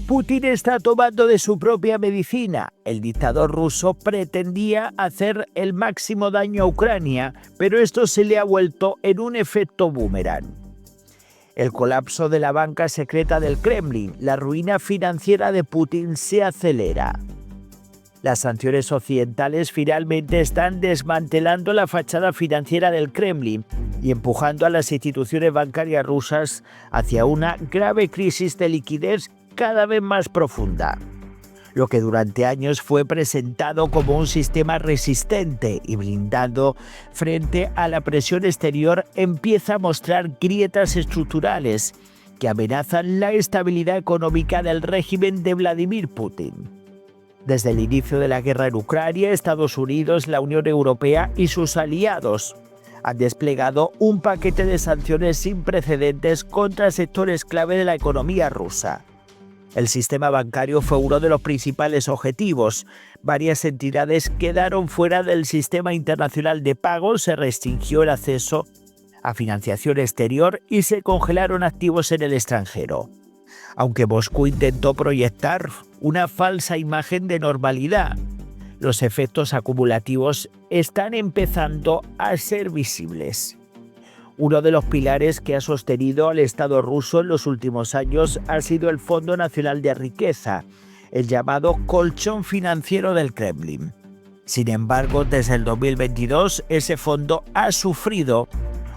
Putin está tomando de su propia medicina. El dictador ruso pretendía hacer el máximo daño a Ucrania, pero esto se le ha vuelto en un efecto boomerang. El colapso de la banca secreta del Kremlin, la ruina financiera de Putin se acelera. Las sanciones occidentales finalmente están desmantelando la fachada financiera del Kremlin y empujando a las instituciones bancarias rusas hacia una grave crisis de liquidez cada vez más profunda. Lo que durante años fue presentado como un sistema resistente y blindado frente a la presión exterior empieza a mostrar grietas estructurales que amenazan la estabilidad económica del régimen de Vladimir Putin. Desde el inicio de la guerra en Ucrania, Estados Unidos, la Unión Europea y sus aliados han desplegado un paquete de sanciones sin precedentes contra sectores clave de la economía rusa. El sistema bancario fue uno de los principales objetivos. Varias entidades quedaron fuera del sistema internacional de pagos, se restringió el acceso a financiación exterior y se congelaron activos en el extranjero. Aunque Moscú intentó proyectar una falsa imagen de normalidad, los efectos acumulativos están empezando a ser visibles. Uno de los pilares que ha sostenido al Estado ruso en los últimos años ha sido el Fondo Nacional de Riqueza, el llamado colchón financiero del Kremlin. Sin embargo, desde el 2022 ese fondo ha sufrido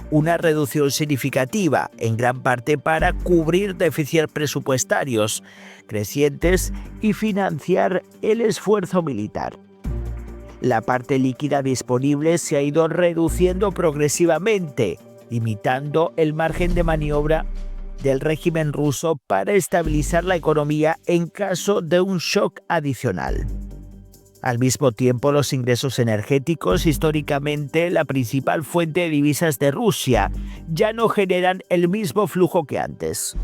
una reducción significativa, en gran parte para cubrir déficits presupuestarios crecientes y financiar el esfuerzo militar. La parte líquida disponible se ha ido reduciendo progresivamente, limitando el margen de maniobra del régimen ruso para estabilizar la economía en caso de un shock adicional. Al mismo tiempo, los ingresos energéticos, históricamente la principal fuente de divisas de Rusia, ya no generan el mismo flujo que antes.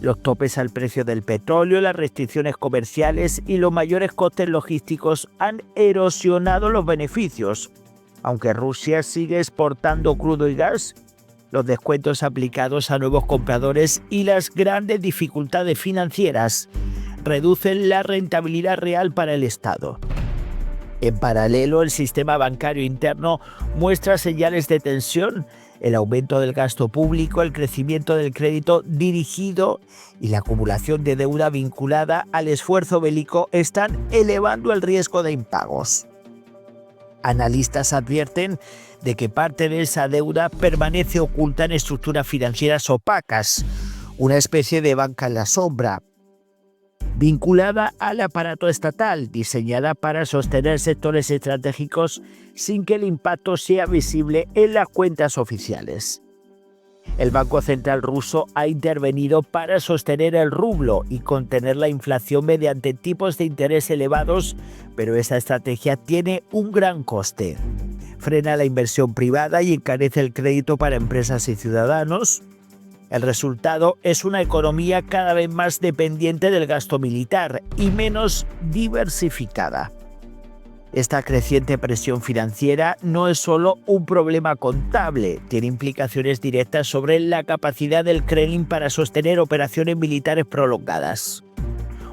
Los topes al precio del petróleo, las restricciones comerciales y los mayores costes logísticos han erosionado los beneficios. Aunque Rusia sigue exportando crudo y gas, los descuentos aplicados a nuevos compradores y las grandes dificultades financieras reducen la rentabilidad real para el Estado. En paralelo, el sistema bancario interno muestra señales de tensión. El aumento del gasto público, el crecimiento del crédito dirigido y la acumulación de deuda vinculada al esfuerzo bélico están elevando el riesgo de impagos. Analistas advierten de que parte de esa deuda permanece oculta en estructuras financieras opacas, una especie de banca en la sombra, vinculada al aparato estatal, diseñada para sostener sectores estratégicos sin que el impacto sea visible en las cuentas oficiales. El Banco Central ruso ha intervenido para sostener el rublo y contener la inflación mediante tipos de interés elevados, pero esa estrategia tiene un gran coste. Frena la inversión privada y encarece el crédito para empresas y ciudadanos. El resultado es una economía cada vez más dependiente del gasto militar y menos diversificada. Esta creciente presión financiera no es solo un problema contable, tiene implicaciones directas sobre la capacidad del Kremlin para sostener operaciones militares prolongadas.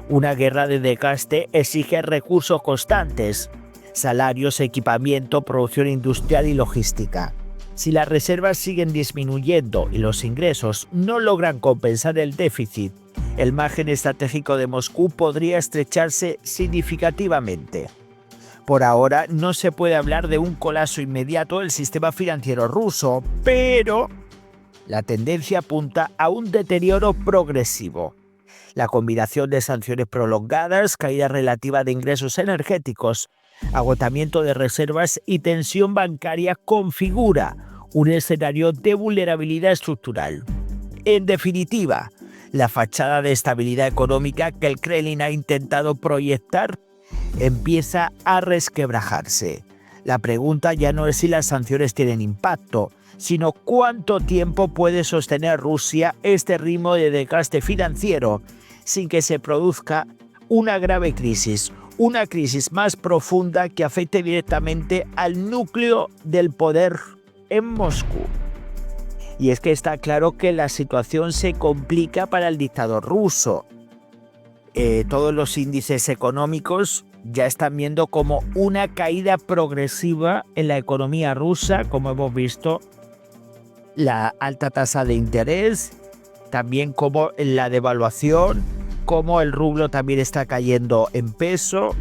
Una guerra de desgaste exige recursos constantes, salarios, equipamiento, producción industrial y logística. Si las reservas siguen disminuyendo y los ingresos no logran compensar el déficit, el margen estratégico de Moscú podría estrecharse significativamente. Por ahora no se puede hablar de un colapso inmediato del sistema financiero ruso, pero la tendencia apunta a un deterioro progresivo. La combinación de sanciones prolongadas, caída relativa de ingresos energéticos, agotamiento de reservas y tensión bancaria configura un escenario de vulnerabilidad estructural. En definitiva, la fachada de estabilidad económica que el Kremlin ha intentado proyectar empieza a resquebrajarse. La pregunta ya no es si las sanciones tienen impacto, sino cuánto tiempo puede sostener Rusia este ritmo de desgaste financiero sin que se produzca una grave crisis, una crisis más profunda que afecte directamente al núcleo del poder en Moscú. Y es que está claro que la situación se complica para el dictador ruso. todos los índices económicos ya están viendo como una caída progresiva en la economía rusa, como hemos visto, la alta tasa de interés, también como la devaluación, como el rublo también está cayendo en peso.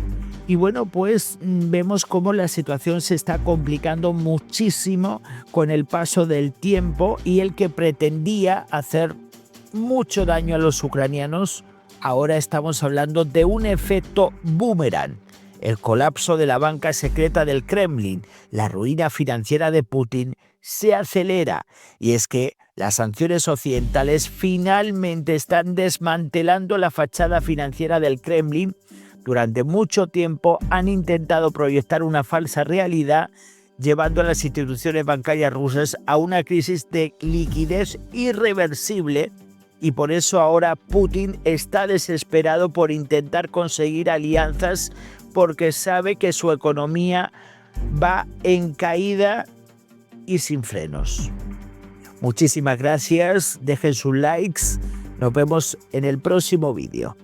Y bueno, pues vemos cómo la situación se está complicando muchísimo con el paso del tiempo, y el que pretendía hacer mucho daño a los ucranianos, ahora estamos hablando de un efecto boomerang. El colapso de la banca secreta del Kremlin, la ruina financiera de Putin, se acelera. Y es que las sanciones occidentales finalmente están desmantelando la fachada financiera del Kremlin. Durante mucho tiempo han intentado proyectar una falsa realidad, llevando a las instituciones bancarias rusas a una crisis de liquidez irreversible, y por eso ahora Putin está desesperado por intentar conseguir alianzas, porque sabe que su economía va en caída y sin frenos. Muchísimas gracias, dejen sus likes, nos vemos en el próximo vídeo.